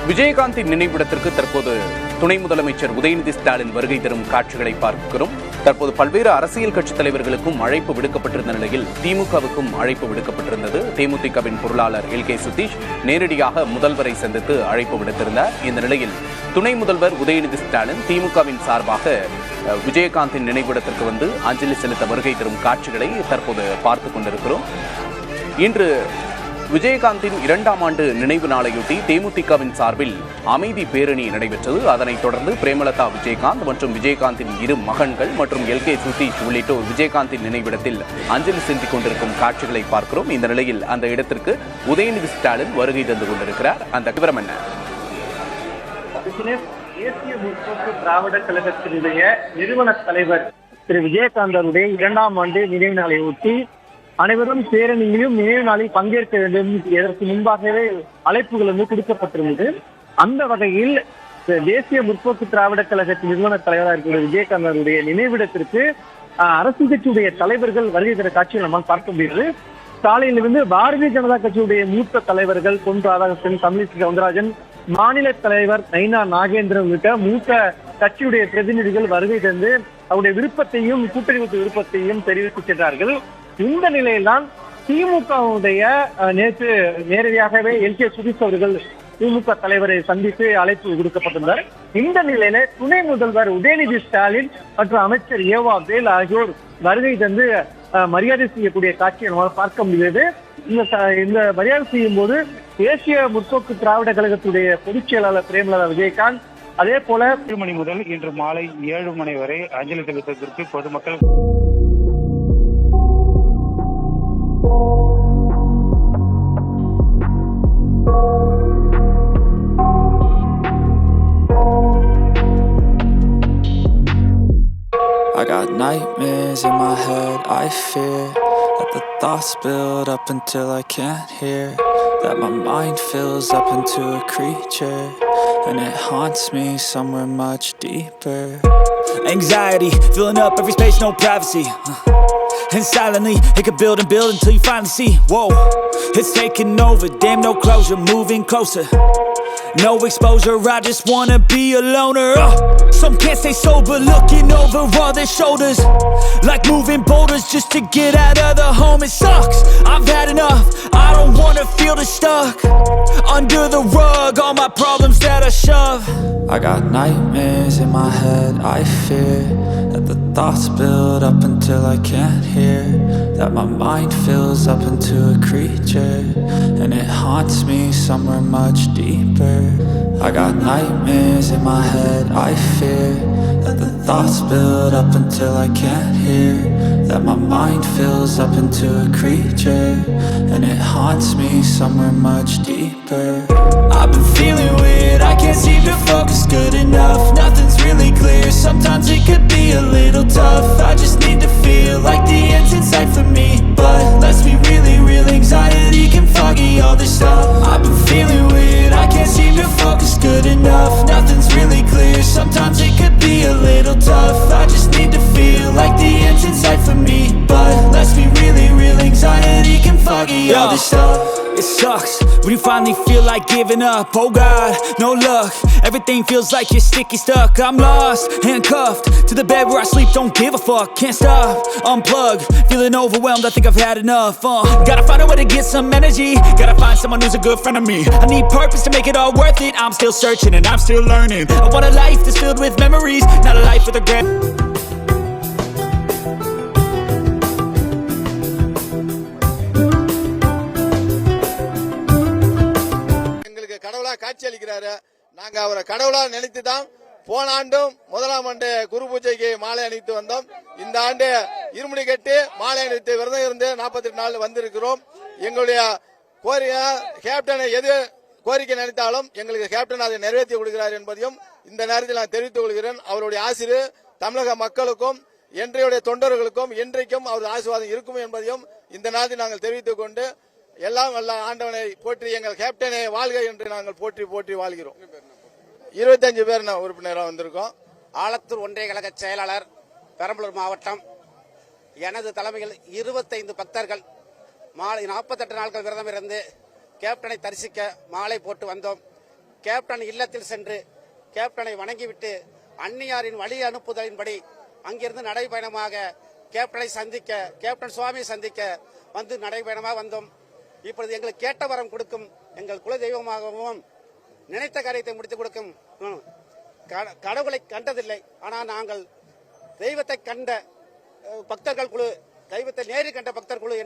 விஜயகாந்தின் நினைவிடத்திற்கு தற்போது துணை முதலமைச்சர் உதயநிதி ஸ்டாலின் வருகை தரும் காட்சிகளை பார்க்கிறோம். தற்போது பல்வேறு அரசியல் கட்சித் தலைவர்களுக்கும் அழைப்பு விடுக்கப்பட்டிருந்த நிலையில் திமுகவுக்கும் அழைப்பு விடுக்கப்பட்டிருந்தது. தேமுதிகவின் பொருளாளர் எல்.கே. சுதீஷ் நேரடியாக முதல்வரை சந்தித்து அழைப்பு விடுத்திருந்தார். இந்த நிலையில் துணை முதல்வர் உதயநிதி ஸ்டாலின் திமுகவின் சார்பாக விஜயகாந்தின் நினைவிடத்திற்கு வந்து அஞ்சலி செலுத்த வருகை தரும் காட்சிகளை தற்போது பார்த்துக் கொண்டிருக்கிறோம். இன்று விஜயகாந்தின் 2ஆம் ஆண்டு நினைவு நாளையொட்டி தேமுதிகவின் சார்பில் அமைதி பேரணி நடைபெற்றது. அதனைத் தொடர்ந்து பிரேமலதா விஜயகாந்த் மற்றும் விஜயகாந்தின் 2 மகன்கள் மற்றும் எல்.கே. சுதீஷ் உள்ளிட்டோர் விஜயகாந்தின் நினைவிடத்தில் அஞ்சலி செலுத்திக் கொண்டிருக்கும் காட்சிகளை பார்க்கிறோம். இந்த நிலையில் அந்த இடத்திற்கு உதயநிதி ஸ்டாலின் வருகை தந்து கொண்டிருக்கிறார். அந்த விவரம் என்ன? தேசிய முற்போக்கு திராவிட கழகத்தினுடைய நிறுவன தலைவர் திரு விஜயகாந்த் அவருடைய 2ஆம் ஆண்டு நினைவு நாளை ஒட்டி அனைவரும் பேரணியிலும் நினைவு நாளில் பங்கேற்க வேண்டும் இதற்கு முன்பாகவே அழைப்புகள் கொடுக்கப்பட்டிருந்தது. அந்த வகையில் தேசிய முற்போக்கு திராவிட கழகத்தின் நிறுவன தலைவராக இருக்கிற விஜயகாந்த் அவருடைய நினைவிடத்திற்கு அரசு கட்சியுடைய தலைவர்கள் வருகை தர காட்சியை நம்மால் பார்க்க முடிகிறது. காலையிலிருந்து பாரதிய ஜனதா கட்சியுடைய மூத்த தலைவர்கள் பொன் ராதாகிருஷ்ணன், தமிழிசை சவுந்தரராஜன், மாநில தலைவர் நைனா நாகேந்திரன் உள்ளிட்ட மூத்த கட்சியுடைய பிரதிநிதிகள் வருகை தந்து அவருடைய விருப்பத்தையும் கூட்டணி விருப்பத்தையும் தெரிவித்து சென்றார்கள். இந்த நிலையில்தான் திமுகவுடைய நேற்று நேரடியாகவே எல்.கே. சுதீஷ் அவர்கள் திமுக தலைவரை சந்தித்து அழைப்பு விடுக்கப்பட்டிருந்தார். இந்த நிலையில துணை முதல்வர் உதயநிதி ஸ்டாலின் மற்றும் அமைச்சர் ஏவா வேல் ஆகியோர் வருகை தந்து மரியாதை செய்யக்கூடிய காட்சியை நம்மால் பார்க்க முடியாது. இந்த மரியாதை செய்யும் போது தேசிய முற்போக்கு திராவிட கழகத்துடைய பொதுச் செயலாளர் பிரேமலதா விஜயகாந்த், அதே போல 7 மணி முதல் இன்று மாலை 7 மணி வரை அஞ்சலி செலுத்துவதற்கு பொதுமக்கள் I got nightmares in my head, I fear that the thoughts build up until I can't hear, that my mind fills up into a creature and it haunts me somewhere much deeper. Anxiety filling up every space, no privacy, and silently it can build and build until you finally see, whoa, it's taking over, damn, no closure, moving closer, no exposure, I just wanna be a loner. Some can't stay sober, looking over all their shoulders, like moving boulders just to get out of the home. It sucks, I've had enough, I don't wanna feel the stuck under the rug, all my problems that I shove. I got nightmares in my head, I fear that the thoughts build up until I can't hear, that my mind fills up into a creature and it haunts me somewhere much deeper. I got nightmares in my head, I fear that the thoughts build up until I can't hear, that my mind fills up into a creature and it haunts me somewhere much deeper. I've been feeling weird, I can't seem to focus good enough, nothing's really clear, sometimes it could be a little tough, I just need to feel like the end's in sight for me, but let's be really real, anxiety can foggy all this stuff. I've been feeling weird, I can't seem to focus good enough, nothing's really clear, sometimes it could be a little tough, I just need to feel like the end's in sight for me, but let's be really real, anxiety can foggy all this stuff. It sucks when you finally feel like giving up. Oh God, no luck, everything feels like you're sticky stuck. I'm lost, handcuffed to the bed where I sleep, don't give a fuck. Can't stop, unplug, feeling overwhelmed, I think I've had enough. Gotta find a way to get some energy, gotta find someone who's a good friend of me. I need purpose to make it all worth it, I'm still searching and I'm still learning. I want a life that's filled with memories, not a life with regret. காட்சி அளிக்கிறாரு. நாங்க அவரை கடவுளா நினைத்துதான் போன ஆண்டும் 1ஆம் ஆண்டு குரு பூஜைக்கு மாலை அணிவித்து வந்தோம். இந்த ஆண்டு இருமுடி கட்டி மாலை அணிவித்து விரதம் இருந்து 48 நாள் வந்திருக்கிறோம். எங்களுடைய கோரிக்கை கேப்டனை எது கோரிக்கை நினைத்தாலும் எங்களுக்கு கேப்டன் அதை நிறைவேற்றி கொடுக்கிறார் என்பதையும் இந்த நேரத்தில் நான் தெரிவித்துக் கொள்கிறேன். அவருடைய ஆசிரியர் தமிழக மக்களுக்கும் என்றையுடைய தொண்டர்களுக்கும் என்றைக்கும் அவரது ஆசீர்வாதம் இருக்கும் என்பதையும் இந்த நேரத்தில் நாங்கள் தெரிவித்துக் கொண்டு எல்லாம் வல்ல ஆண்டவனை போற்றி எங்கள் கேப்டனை வாழ்க என்று நாங்கள் போற்றி போற்றி வாழ்கிறோம். 25 பேர் உறுப்பினராக வந்திருக்கோம். ஆலத்தூர் ஒன்றிய கழக செயலாளர், பெரம்பலூர் மாவட்டம். எனது தலைமையில் 25 பக்தர்கள் மாலை 48 நாட்கள் விரதம் இருந்து கேப்டனை தரிசிக்க மாலை போட்டு வந்தோம். கேப்டன் இல்லத்தில் சென்று கேப்டனை வணங்கிவிட்டு அன்னியாரின் வழி அனுப்புதலின்படி அங்கிருந்து நடைபயணமாக கேப்டனை சந்திக்க, கேப்டன் சுவாமியை சந்திக்க வந்து நடைபயணமாக வந்தோம். இப்பொழுது எங்களுக்கு கேட்ட வரம் கொடுக்கும் எங்கள் குல தெய்வமாகவும் நினைத்த காரியத்தை முடித்துக் கொடுக்கும் கடவுளை கண்டதில்லை. ஆனால் நாங்கள் தெய்வத்தை கண்ட பக்தர்கள் குழு, தெய்வத்தை நேரில் கண்ட பக்தர் குழு.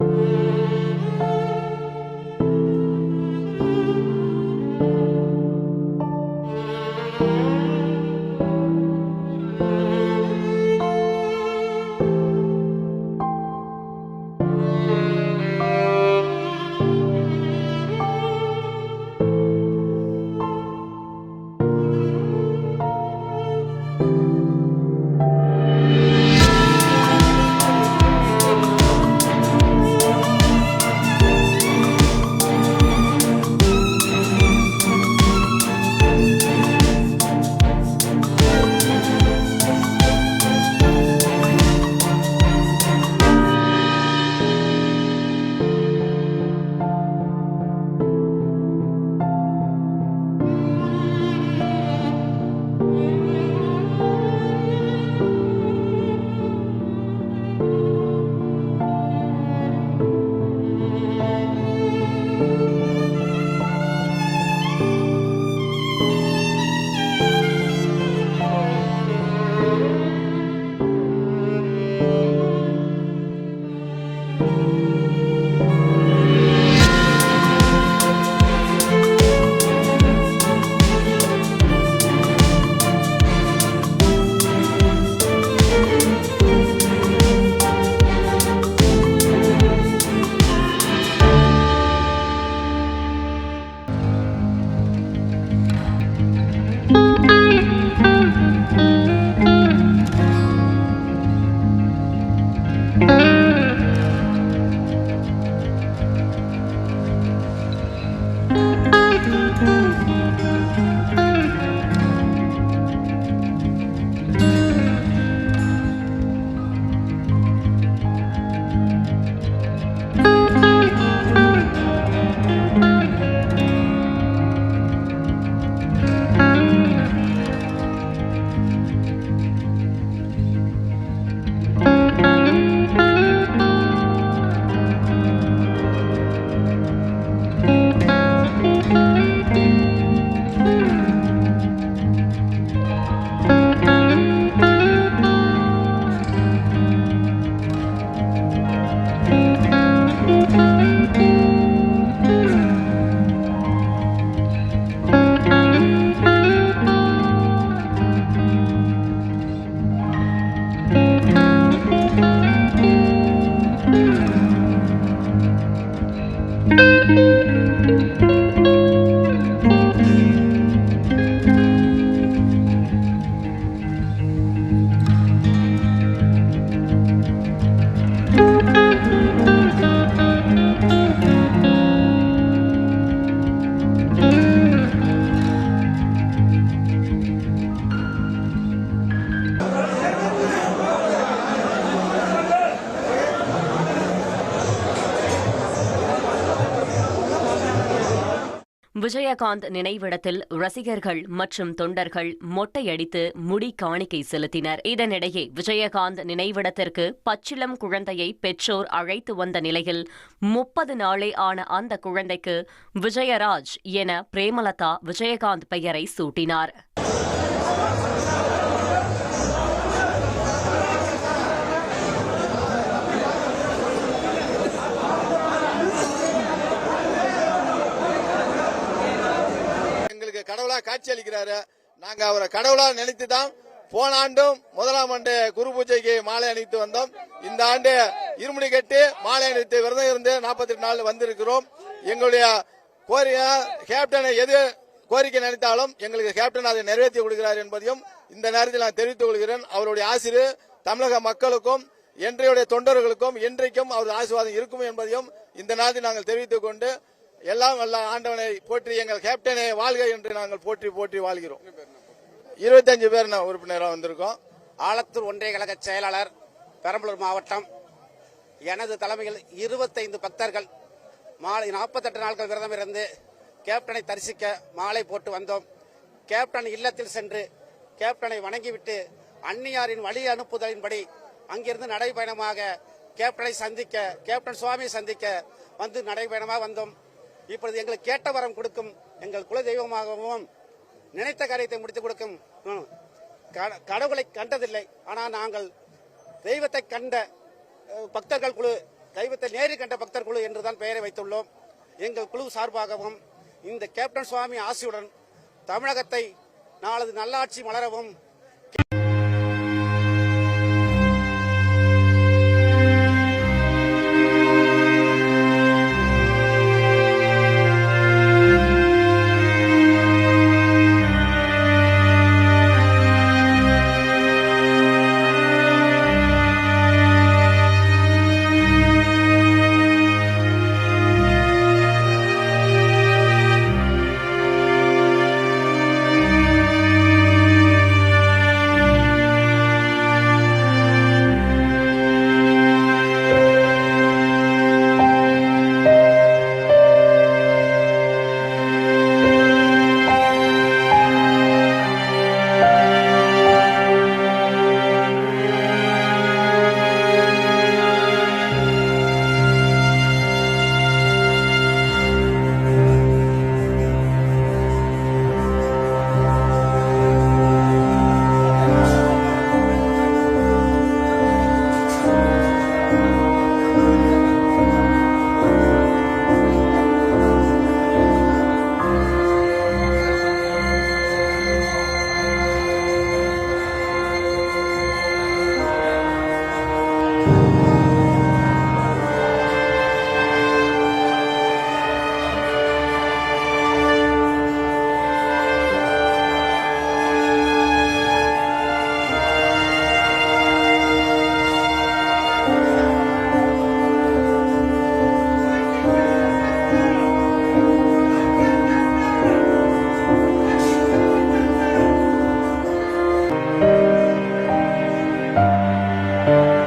விஜயகாந்த் நினைவிடத்தில் ரசிகர்கள் மற்றும் தொண்டர்கள் மொட்டையடித்து முடி காணிக்கை செலுத்தினர். இதனிடையே விஜயகாந்த் நினைவிடத்திற்கு பச்சிளம் குழந்தையை பெற்றோர் அழைத்து வந்த நிலையில் 30 நாளே ஆன அந்த குழந்தைக்கு விஜயராஜ் என பிரேமலதா விஜயகாந்த் பெயரை சூட்டினார். கடவுளா காட்சி அளிக்கிறாரு. நாங்க அவரை கடவுளா நினைத்து தான் போன ஆண்டும் 1ஆம் ஆண்டு குரு பூஜைக்கு மாலை அணிவித்து வந்தோம். இந்த ஆண்டு இருமுடி கட்டி மாலை அணிவித்து விரதம் இருந்து 48 நாள் வந்திருக்கிறோம். எங்களுடைய கேப்டனை எது கோரிக்கை நினைத்தாலும் எங்களுக்கு கேப்டன் அதை நிறைவேற்றி கொடுக்கிறார் என்பதையும் இந்த நேரத்தில் நான் தெரிவித்துக் கொள்கிறேன். அவருடைய ஆசிரியர் தமிழக மக்களுக்கும் என்றையுடைய தொண்டர்களுக்கும் என்றைக்கும் அவரது ஆசீர்வாதம் இருக்கும் என்பதையும் இந்த நேரத்தில் நாங்கள் தெரிவித்துக் கொண்டு எல்லாம் வல்ல ஆண்டவனை போற்றி எங்கள் கேப்டனை வாழ்க என்று நாங்கள் போற்றி போற்றி வாழ்கிறோம். 25 பேர் உறுப்பினராக வந்திருக்கோம். ஆலத்தூர் ஒன்றிய கழக செயலாளர், பெரம்பலூர் மாவட்டம். எனது தலைமையில் 25 பக்தர்கள் மாலை 48 நாட்கள் விரதம் இருந்து கேப்டனை தரிசிக்க மாலை போட்டு வந்தோம். கேப்டன் இல்லத்தில் சென்று கேப்டனை வணங்கிவிட்டு அன்னியாரின் வழி அனுப்புதலின்படி அங்கிருந்து நடைபயணமாக கேப்டனை சந்திக்க, கேப்டன் சுவாமியை சந்திக்க வந்து நடைபயணமாக வந்தோம். இப்பொழுது எங்களுக்கு கேட்ட வரம் கொடுக்கும் எங்கள் குல தெய்வமாகவும் நினைத்த காரியத்தை முடித்துக் கொடுக்கும் கடவுளை கண்டதில்லை, ஆனால் நாங்கள் தெய்வத்தை கண்ட பக்தர்கள் குழு, தெய்வத்தை நேரில் கண்ட பக்தர் குழு என்றுதான் பெயரை வைத்துள்ளோம். எங்கள் குழு சார்பாகவும் இந்த கேப்டன் சுவாமி ஆசியுடன் தமிழகத்தை நாளது நல்லாட்சி மலரவும் you